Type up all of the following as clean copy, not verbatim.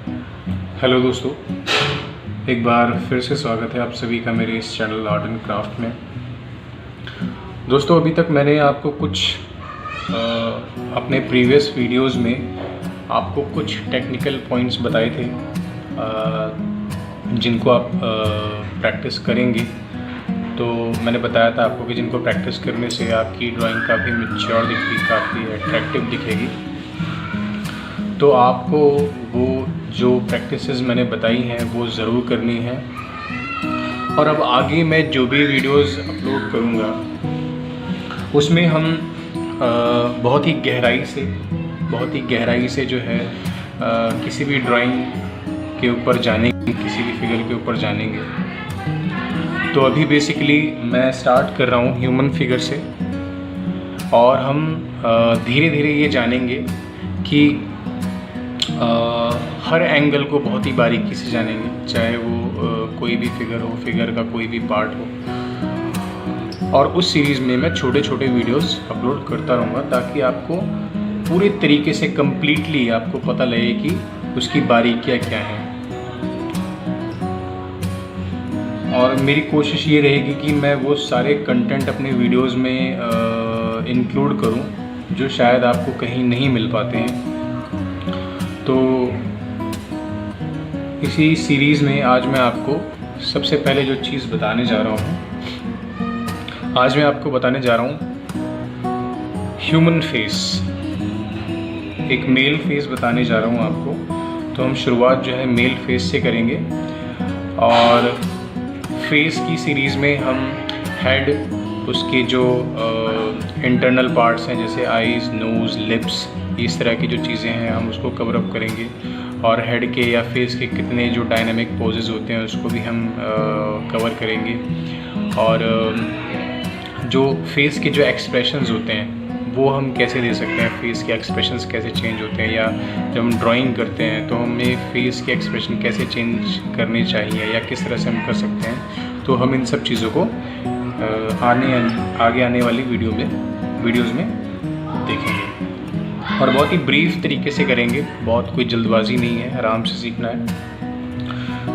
Hello दोस्तों, एक बार फिर से स्वागत है आप सभी का मेरे इस चैनल आर्ट एंड क्राफ्ट में। दोस्तों, अभी तक मैंने आपको कुछ अपने प्रीवियस वीडियोस में आपको कुछ टेक्निकल पॉइंट्स बताए थे जिनको आप प्रैक्टिस करेंगे। तो मैंने बताया था आपको कि जिनको प्रैक्टिस करने से आपकी ड्राइंग काफ़ी मैच्योर दिखेगी, काफ़ी अट्रैक्टिव दिखेगी। तो आपको वो जो प्रैक्टिसेस मैंने बताई हैं वो ज़रूर करनी है। और अब आगे मैं जो भी वीडियोस अपलोड करूँगा उसमें हम बहुत ही गहराई से जो है किसी भी ड्राइंग के ऊपर जानेंगे, किसी भी फिगर के ऊपर जानेंगे। तो अभी बेसिकली मैं स्टार्ट कर रहा हूँ ह्यूमन फिगर से, और हम धीरे धीरे ये जानेंगे कि हर एंगल को बहुत ही बारीकी से जानेंगे, चाहे वो कोई भी फिगर हो, फिगर का कोई भी पार्ट हो। और उस सीरीज़ में मैं छोटे छोटे वीडियोस अपलोड करता रहूँगा ताकि आपको पूरे तरीके से कम्प्लीटली आपको पता लगे कि उसकी बारीकियाँ क्या हैं। और मेरी कोशिश ये रहेगी कि मैं वो सारे कंटेंट अपने वीडियोस में इंक्लूड करूँ जो शायद आपको कहीं नहीं मिल पाते हैं। तो इसी सीरीज़ में आज मैं आपको सबसे पहले जो चीज़ बताने जा रहा हूँ, आज मैं आपको बताने जा रहा हूँ ह्यूमन फेस, एक मेल फेस बताने जा रहा हूँ आपको। तो हम शुरुआत जो है मेल फेस से करेंगे, और फेस की सीरीज़ में हम हेड, उसके जो इंटरनल पार्ट्स हैं जैसे आईज़, नोज़, लिप्स, इस तरह की जो चीज़ें हैं हम उसको कवर अप करेंगे। और हेड के या फेस के कितने जो डायनामिक पोजेस होते हैं उसको भी हम कवर करेंगे। और जो फेस के जो एक्सप्रेशंस होते हैं वो हम कैसे दे सकते हैं, फेस के एक्सप्रेशंस कैसे चेंज होते हैं, या जब हम ड्राइंग करते हैं तो हमें फेस के एक्सप्रेशन कैसे चेंज करने चाहिए या किस तरह से हम कर सकते हैं। तो हम इन सब चीज़ों को आगे आने वाली वीडियोज़ में देखेंगे, और बहुत ही ब्रीफ तरीके से करेंगे। बहुत कोई जल्दबाजी नहीं है, आराम से सीखना है।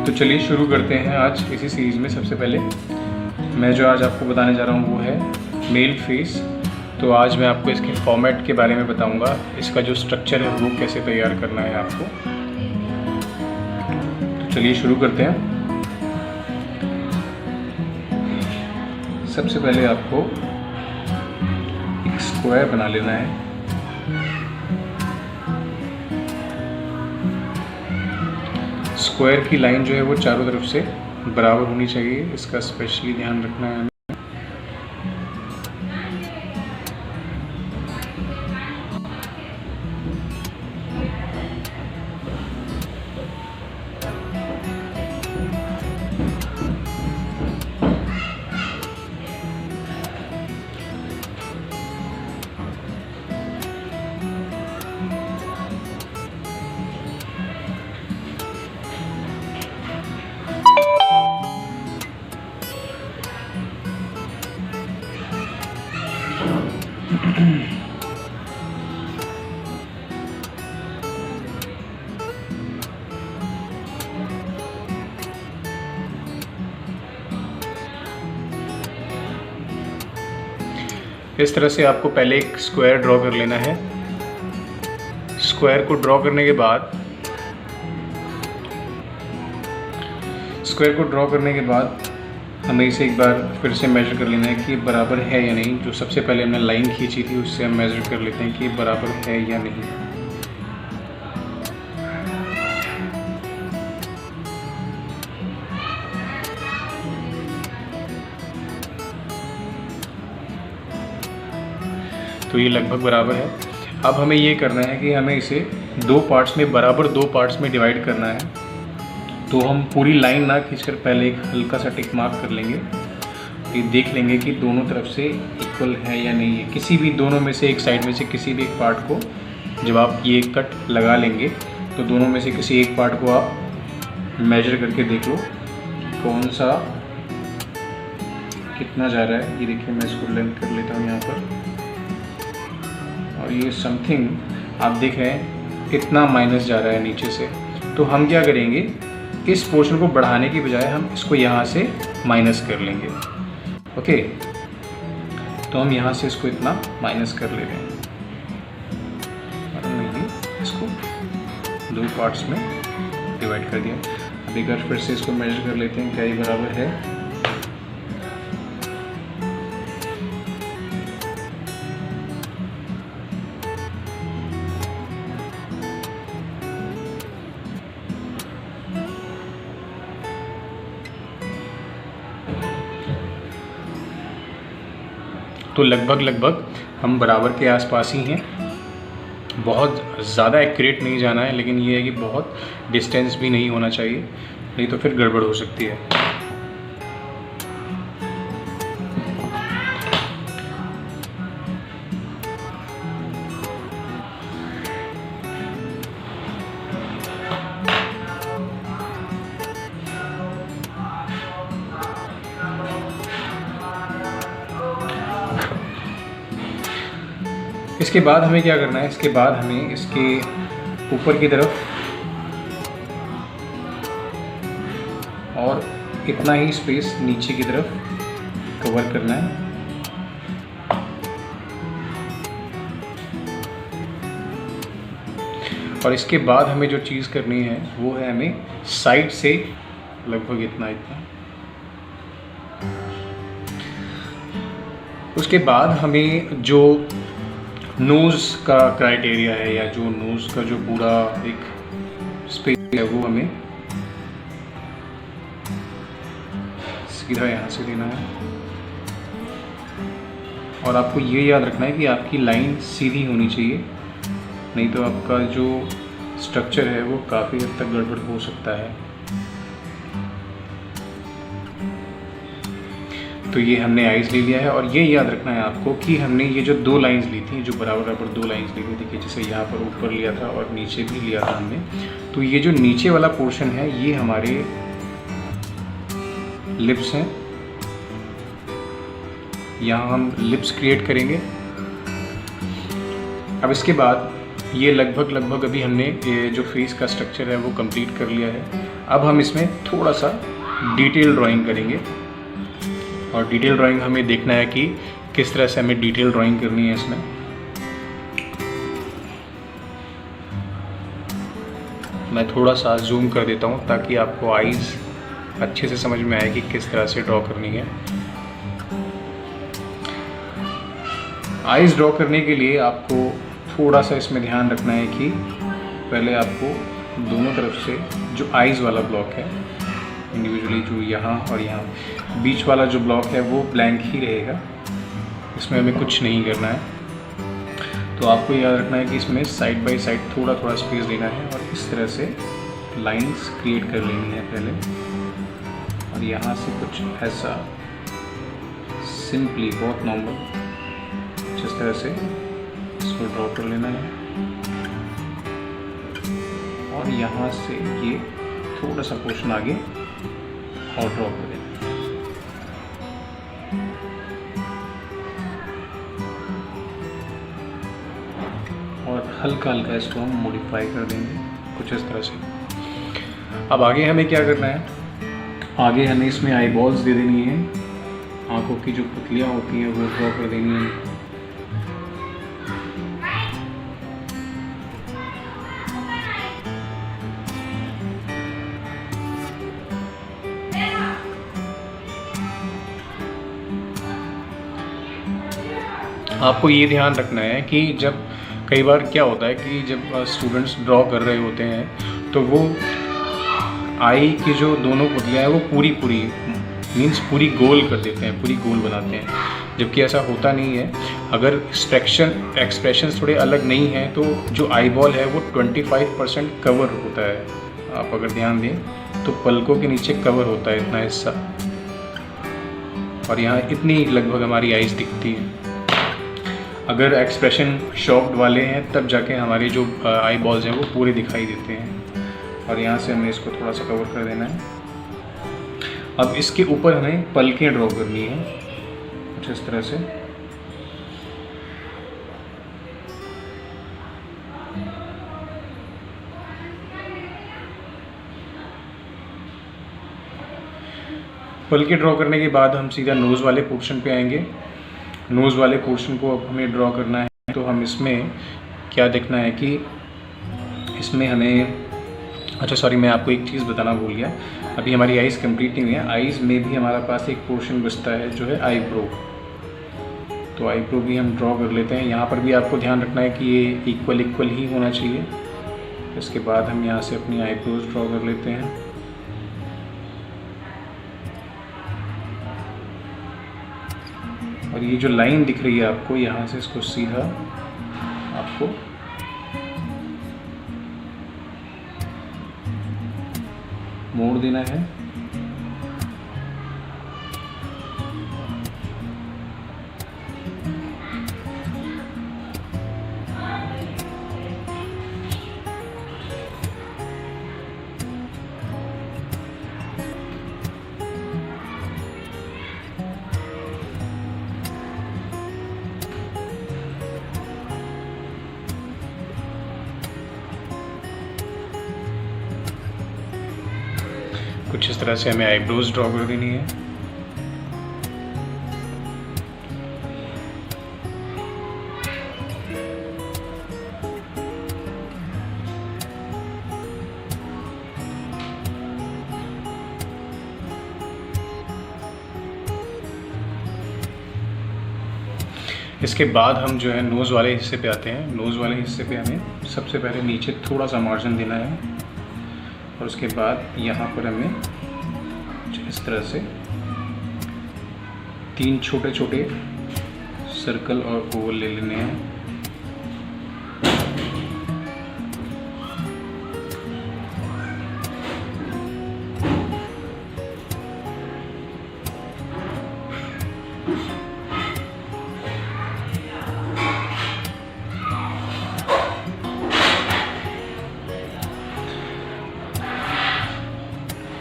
तो चलिए शुरू करते हैं आज इसी सीरीज़ में। सबसे पहले मैं जो आज आपको बताने जा रहा हूँ वो है मेल फेस। तो आज मैं आपको इसके फॉर्मेट के बारे में बताऊँगा, इसका जो स्ट्रक्चर है वो कैसे तैयार करना है आपको। तो चलिए शुरू करते हैं। सबसे पहले आपको एक स्क्वायर बना लेना है। स्क्वायर की लाइन जो है वो चारों तरफ से बराबर होनी चाहिए, इसका स्पेशली ध्यान रखना है हमें। इस तरह से आपको पहले एक स्क्वायर ड्रॉ कर लेना है। स्क्वायर को ड्रॉ करने के बाद हमें इसे एक बार फिर से मेज़र कर लेना है कि ये बराबर है या नहीं। जो सबसे पहले हमने लाइन खींची थी उससे हम मेज़र कर लेते हैं कि ये बराबर है या नहीं। तो ये लगभग बराबर है। अब हमें ये करना है कि हमें इसे दो पार्ट्स में डिवाइड करना है। तो हम पूरी लाइन ना खींचकर पहले एक हल्का सा टिक मार्क कर लेंगे, ये देख लेंगे कि दोनों तरफ से इक्वल है या नहीं है। किसी भी दोनों में से एक साइड में से किसी भी एक पार्ट को जब आप ये कट लगा लेंगे तो दोनों में से किसी एक पार्ट को आप मेजर करके देख लो कौन सा कितना जा रहा है। ये देखिए, मैं इसको लेंथ कर लेता हूँ यहाँ पर, और ये समथिंग आप देख रहे हैं इतना माइनस जा रहा है नीचे से। तो हम क्या करेंगे, इस पोर्शन को बढ़ाने की बजाय हम इसको यहाँ से माइनस कर लेंगे। ओके, तो हम यहाँ से इसको इतना माइनस कर ले रहे हैं और हमने इसको 2 पार्ट्स में डिवाइड कर दिया। अब एक बार फिर से इसको मेजर कर लेते हैं, क्या ये बराबर है। तो लगभग हम बराबर के आसपास ही हैं। बहुत ज़्यादा एक्यूरेट नहीं जाना है, लेकिन ये है कि बहुत डिस्टेंस भी नहीं होना चाहिए, नहीं तो फिर गड़बड़ हो सकती है। इसके बाद हमें क्या करना है, इसके बाद हमें इसके ऊपर की तरफ और इतना ही स्पेस नीचे की तरफ कवर करना है। और इसके बाद हमें जो चीज़ करनी है वो है हमें साइड से लगभग इतना। उसके बाद हमें जो नोज़ का क्राइटेरिया है, या जो नोज़ का जो पूरा एक स्पेस है, वो हमें सीधा यहाँ से देना है। और आपको ये याद रखना है कि आपकी लाइन सीधी होनी चाहिए, नहीं तो आपका जो स्ट्रक्चर है वो काफ़ी हद तक गड़बड़ हो सकता है। तो ये हमने आइज़ ले लिया है। और ये याद रखना है आपको कि हमने ये जो 2 लाइंस ली थी, जो बराबर 2 लाइंस ली थी, देखिए जैसे यहाँ पर ऊपर लिया था और नीचे भी लिया था हमने। तो ये जो नीचे वाला पोर्शन है ये हमारे लिप्स हैं। यहाँ हम लिप्स क्रिएट करेंगे। अब इसके बाद ये लगभग अभी हमने ये जो फेस का स्ट्रक्चर है वो कंप्लीट कर लिया है। अब हम इसमें थोड़ा सा डिटेल ड्राइंग करेंगे। और डिटेल ड्राइंग हमें देखना है कि किस तरह से हमें डिटेल ड्राइंग करनी है इसमें। मैं थोड़ा सा जूम कर देता हूँ ताकि आपको आईज़ अच्छे से समझ में आए कि किस तरह से ड्रॉ करनी है। आईज़ ड्रॉ करने के लिए आपको थोड़ा सा इसमें ध्यान रखना है कि पहले आपको दोनों तरफ से जो आईज़ वाला ब्लॉक है इंडिविजुअली, जो यहाँ और यहाँ बीच वाला जो ब्लॉक है वो ब्लैंक ही रहेगा, इसमें हमें कुछ नहीं करना है। तो आपको याद रखना है कि इसमें साइड बाय साइड थोड़ा स्पेस देना है और इस तरह से लाइंस क्रिएट कर लेनी है पहले। और यहाँ से कुछ ऐसा सिंपली, बहुत नॉर्मल जिस तरह से इसको ड्रॉ कर लेना है। और यहाँ से ये थोड़ा सा पोर्शन आगे और ड्रॉ कर देना। और हल्का इसको हम मॉडिफाई कर देंगे कुछ इस तरह से। अब आगे हमें क्या करना है, आगे हमें इसमें आई बॉल्स दे देनी है। आंखों की जो पुतलियाँ होती हैं वो ड्रॉ कर देनी है। आपको ये ध्यान रखना है कि जब कई बार क्या होता है कि जब स्टूडेंट्स ड्रॉ कर रहे होते हैं तो वो आई की जो दोनों पुतलियाँ हैं वो पूरी पूरी गोल कर देते हैं, पूरी गोल बनाते हैं, जबकि ऐसा होता नहीं है। अगर एक्सप्रेशंस थोड़े अलग नहीं हैं तो जो आई बॉल है वो 25% कवर होता है। आप अगर ध्यान दें तो पलकों के नीचे कवर होता है इतना हिस्सा, और यहाँ इतनी लगभग हमारी आईज दिखती है। अगर एक्सप्रेशन शॉक्ड वाले हैं तब जाके हमारे जो आई बॉल्स हैं वो पूरे दिखाई देते हैं। और यहाँ से हमें इसको थोड़ा सा कवर कर देना है। अब इसके ऊपर हमें पलकें ड्रॉ करनी है कुछ इस तरह से। पलके ड्रॉ करने के बाद हम सीधा नोज़ वाले पोर्शन पे आएंगे। नोज़ वाले पोर्शन को अब हमें ड्रॉ करना है, तो हम इसमें क्या देखना है कि इसमें हमें, अच्छा सॉरी, मैं आपको एक चीज़ बताना भूल गया। अभी हमारी आइज़ कंप्लीट नहीं हुई है। आइज़ में भी हमारे पास एक पोर्शन बचता है जो है आईब्रो। तो आईब्रो भी हम ड्रॉ कर लेते हैं। यहाँ पर भी आपको ध्यान रखना है कि ये इक्वल ही होना चाहिए। इसके बाद हम यहाँ से अपनी आईब्रोज ड्रॉ कर लेते हैं। और ये जो लाइन दिख रही है आपको, यहाँ से इसको सीधा आपको मोड़ देना है। कुछ इस तरह से हमें आईब्रोज ड्रॉ कर देनी है। इसके बाद हम जो है नोज़ वाले हिस्से पे आते हैं। नोज़ वाले हिस्से पे हमें सबसे पहले नीचे थोड़ा सा मार्जिन देना है, और उसके बाद यहाँ पर हमें इस तरह से 3 छोटे छोटे सर्कल और ओवल ले लेने हैं।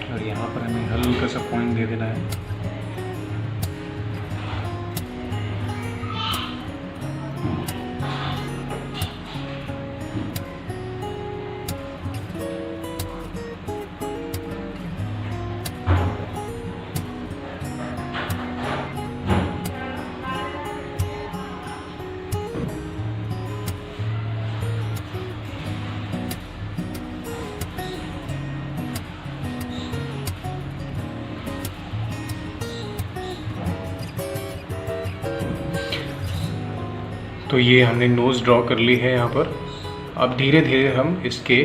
और यहाँ पर हमें हल्का सा पॉइंट दे देना है। तो ये हमने नोज़ ड्रॉ कर ली है यहाँ पर। अब धीरे धीरे हम इसके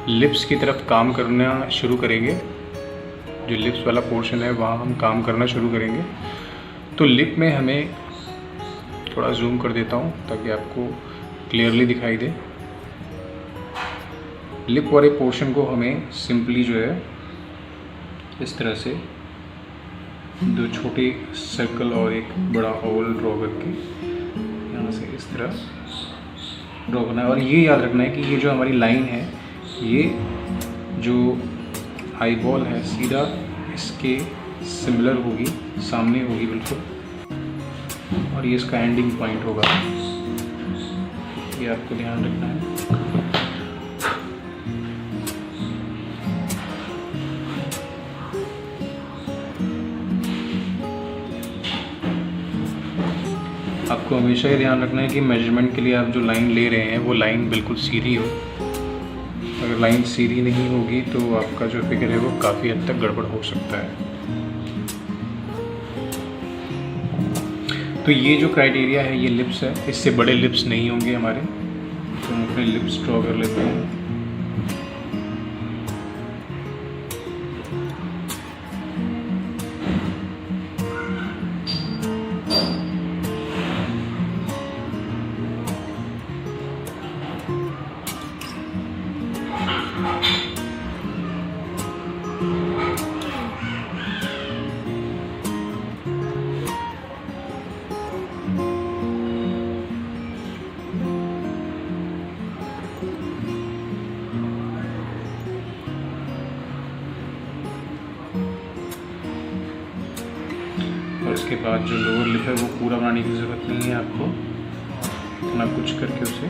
लिप्स की तरफ काम करना शुरू करेंगे। जो लिप्स वाला पोर्शन है वहाँ हम काम करना शुरू करेंगे। तो लिप में हमें थोड़ा जूम कर देता हूँ ताकि आपको क्लियरली दिखाई दे। लिप वाले पोर्शन को हमें सिंपली जो है इस तरह से 2 छोटे सर्कल और एक बड़ा ओवल ड्रॉ करके यहाँ से इस तरह ड्रॉ करना है। और ये याद रखना है कि ये जो हमारी लाइन है, ये जो आई बॉल है सीधा इसके सिमिलर होगी, सामने होगी बिल्कुल, और ये इसका एंडिंग पॉइंट होगा। ये आपको ध्यान रखना है। आपको हमेशा ये ध्यान रखना है कि मेजरमेंट के लिए आप जो लाइन ले रहे हैं वो लाइन बिल्कुल सीधी हो। अगर लाइन सीधी नहीं होगी तो आपका जो फिगर है वो काफ़ी हद तक गड़बड़ हो सकता है। तो ये जो क्राइटेरिया है, ये लिप्स है, इससे बड़े लिप्स नहीं होंगे हमारे। तो हम अपने लिप्स ड्रॉ कर लेते हैं। और उसके बाद जो लोअर लिप है वो पूरा बनाने की ज़रूरत नहीं है आपको, इतना कुछ करके उसे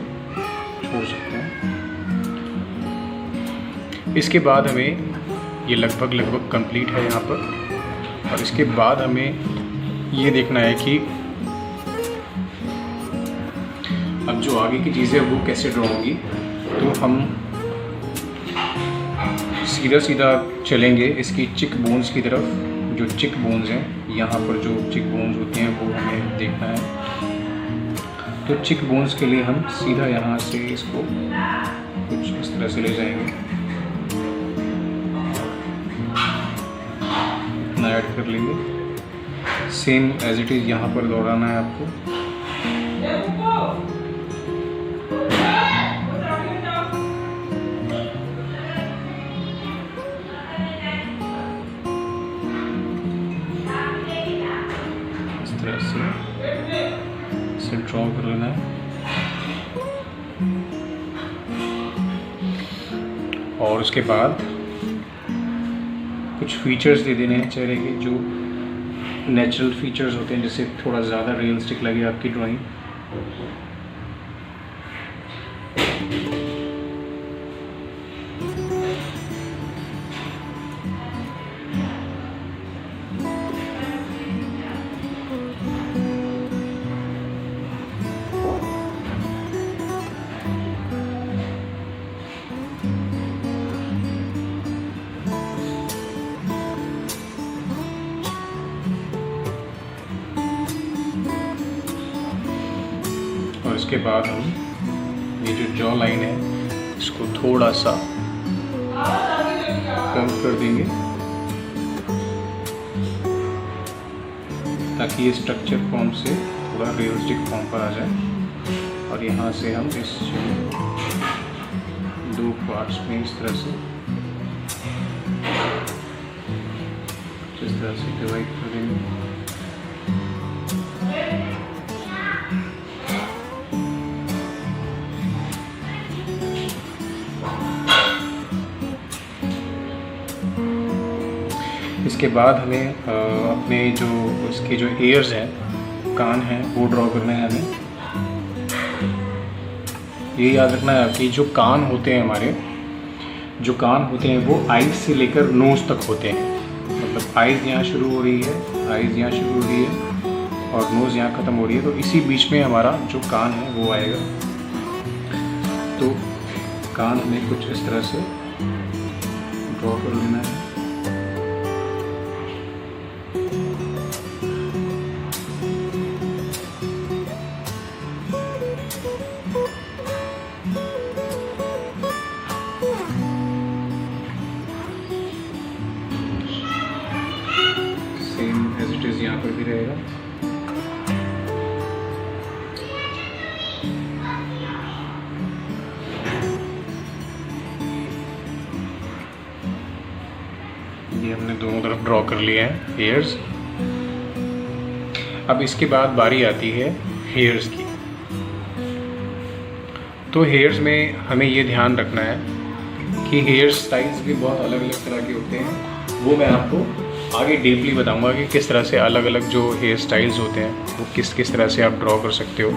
छोड़ सकते हैं। इसके बाद हमें ये लगभग कंप्लीट है यहाँ पर। और इसके बाद हमें ये देखना है कि अब जो आगे की चीज़ें वो कैसे ड्रॉ होंगी। तो हम सीधा सीधा चलेंगे इसकी चिक बोन्स की तरफ। जो चिक बोन्स हैं, यहाँ पर जो चिक बोन्स होती हैं वो हमें देखना है। तो चिक बोन्स के लिए हम सीधा यहाँ से इसको कुछ इस तरह से ले जाएंगे, इतना ऐड कर लेंगे। सेम एज इट इज़ यहाँ पर दोहराना है आपको। इसे ड्रॉ कर लेना है। और उसके बाद कुछ फीचर्स दे देने हैं चेहरे के, जो नेचुरल फीचर्स होते हैं, जिससे थोड़ा ज़्यादा रियलिस्टिक लगे आपकी ड्राइंग। और इसके बाद हम ये जो जॉ लाइन है इसको थोड़ा सा कम कर देंगे, ताकि ये स्ट्रक्चर फॉर्म से थोड़ा रियलिस्टिक फॉर्म पर आ जाए। और यहाँ से हम इस दो पार्ट्स में इस तरह से डिवाइड कर देंगे। इसके बाद हमें अपने जो इसके जो ईयर्स हैं, कान हैं, वो ड्रॉ करना है हमें। ये याद रखना है कि जो कान होते हैं हमारे, जो कान होते हैं वो आइज़ से लेकर नोज़ तक होते हैं। मतलब आइज़ यहाँ शुरू हो रही है, आइज़ यहाँ शुरू हो रही है और नोज़ यहाँ ख़त्म हो रही है। तो इसी बीच में हमारा जो कान है वो आएगा। तो कान हमें कुछ इस तरह से ड्रॉ कर लेना है। एज इट इज़ यहाँ पर भी रहेगा। ये हमने दोनों तरफ ड्रॉ कर लिए हैं हेयर्स। अब इसके बाद बारी आती है हेयर्स की। तो हेयर्स में हमें ये ध्यान रखना है कि हेयर स्टाइल्स भी बहुत अलग अलग तरह के होते हैं। वो मैं आपको आगे डीपली बताऊंगा कि किस तरह से अलग अलग जो हेयर स्टाइल्स होते हैं वो किस किस तरह से आप ड्रॉ कर सकते हो।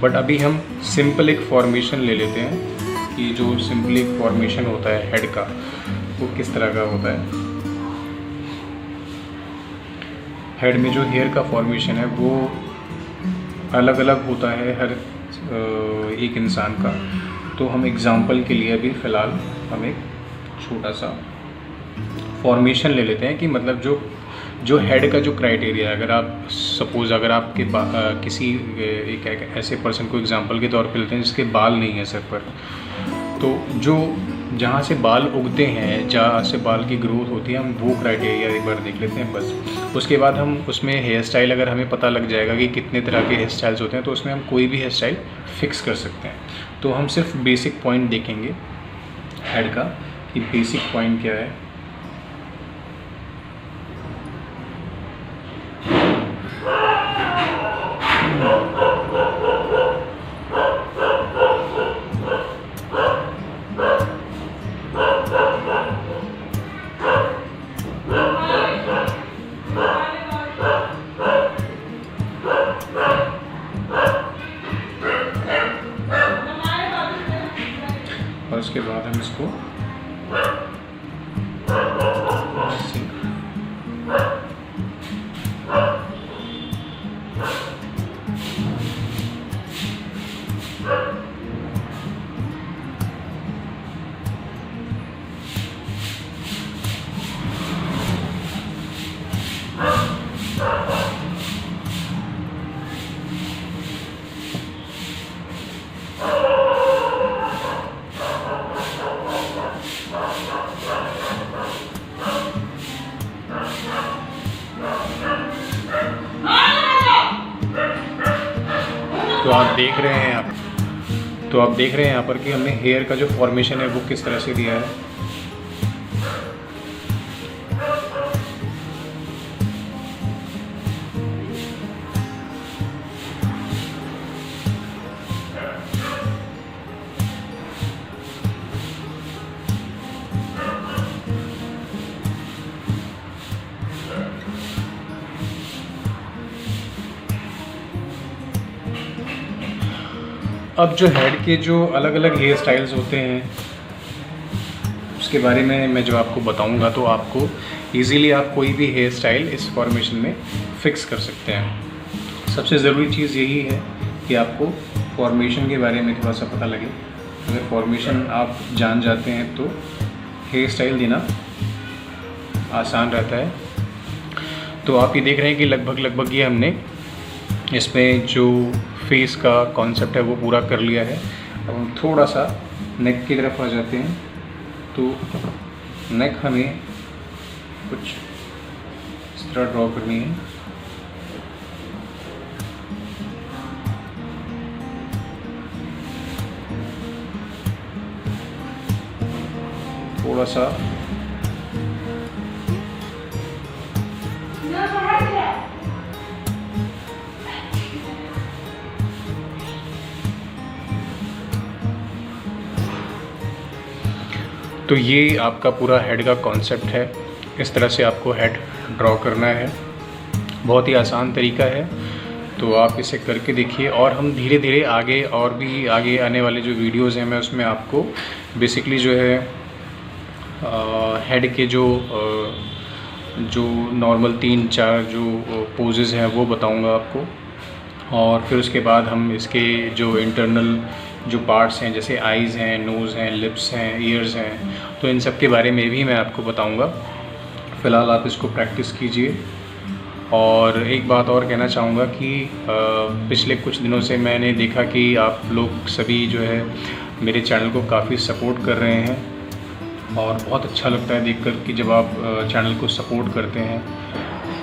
बट अभी हम सिंपल एक फॉर्मेशन ले लेते हैं कि जो सिंपल एक फॉर्मेशन होता है हेड का, वो किस तरह का होता है। हेड में जो हेयर का फॉर्मेशन है वो अलग अलग होता है हर एक इंसान का। तो हम एग्ज़ाम्पल के लिए अभी फ़िलहाल हम एक छोटा सा फॉर्मेशन ले लेते हैं कि मतलब जो हेड का जो क्राइटेरिया है, अगर आप सपोज़ अगर आपके किसी एक ऐसे पर्सन को एग्जांपल के तौर पे लेते हैं जिसके बाल नहीं है सर पर, तो जो जहाँ से बाल उगते हैं, जहाँ से बाल की ग्रोथ होती है, हम वो क्राइटेरिया एक बार देख लेते हैं बस। उसके बाद हम उसमें हेयर स्टाइल अगर हमें पता लग जाएगा कि कितने तरह के हेयर स्टाइल्स होते हैं, तो उसमें हम कोई भी हेयर स्टाइल फिक्स कर सकते हैं। तो हम सिर्फ बेसिक पॉइंट देखेंगे हेड का कि बेसिक पॉइंट क्या है। और उसके बाद हम इसको तो आप देख रहे हैं यहाँ पर कि हमने हेयर का जो फॉर्मेशन है वो किस तरह से दिया है। अब जो हेड के जो अलग अलग हेयर स्टाइल्स होते हैं उसके बारे में मैं जो आपको बताऊंगा, तो आपको इजीली आप कोई भी हेयर स्टाइल इस फॉर्मेशन में फ़िक्स कर सकते हैं। सबसे ज़रूरी चीज़ यही है कि आपको फॉर्मेशन के बारे में थोड़ा सा पता लगे। अगर फॉर्मेशन आप जान जाते हैं तो हेयर स्टाइल देना आसान रहता है। तो आप ये देख रहे हैं कि लगभग ये हमने इसमें जो फेस का कॉन्सेप्ट है वो पूरा कर लिया है। अब हम थोड़ा सा नेक की तरफ आ जाते हैं। तो नेक हमें कुछ इस तरह ड्रॉ करनी है। थोड़ा सा तो ये आपका पूरा हेड का कॉन्सेप्ट है। इस तरह से आपको हेड ड्रॉ करना है। बहुत ही आसान तरीका है, तो आप इसे करके देखिए। और हम धीरे धीरे आगे आने वाले जो वीडियोज़ हैं मैं उसमें आपको बेसिकली जो है हेड के जो नॉर्मल 3-4 जो पोजेज़ हैं वो बताऊंगा आपको। और फिर उसके बाद हम इसके जो इंटरनल जो पार्ट्स हैं जैसे आइज़ हैं, नोज़ हैं, लिप्स हैं, ईयर्स हैं, तो इन सब के बारे में भी मैं आपको बताऊंगा। फ़िलहाल आप इसको प्रैक्टिस कीजिए। और एक बात और कहना चाहूँगा कि पिछले कुछ दिनों से मैंने देखा कि आप लोग सभी जो है मेरे चैनल को काफ़ी सपोर्ट कर रहे हैं, और बहुत अच्छा लगता है देखकर कि जब आप चैनल को सपोर्ट करते हैं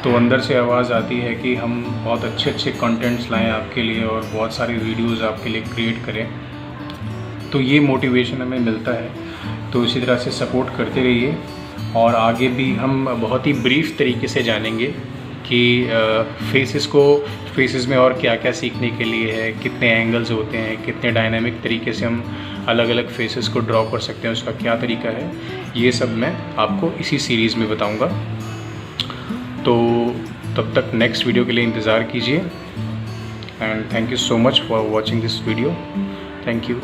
तो अंदर से आवाज़ आती है कि हम बहुत अच्छे कंटेंट्स लाएं आपके लिए और बहुत सारे वीडियोज़ आपके लिए क्रिएट करें। तो ये मोटिवेशन हमें मिलता है। तो इसी तरह से सपोर्ट करते रहिए। और आगे भी हम बहुत ही ब्रीफ तरीके से जानेंगे कि फेसेस में और क्या क्या सीखने के लिए है, कितने एंगल्स होते हैं, कितने डायनामिक तरीके से हम अलग अलग फेसेस को ड्रॉ कर सकते हैं, उसका क्या तरीका है, ये सब मैं आपको इसी सीरीज़ में बताऊंगा। तो तब तक नेक्स्ट वीडियो के लिए इंतज़ार कीजिए। And thank you so much for watching this video. Thank you.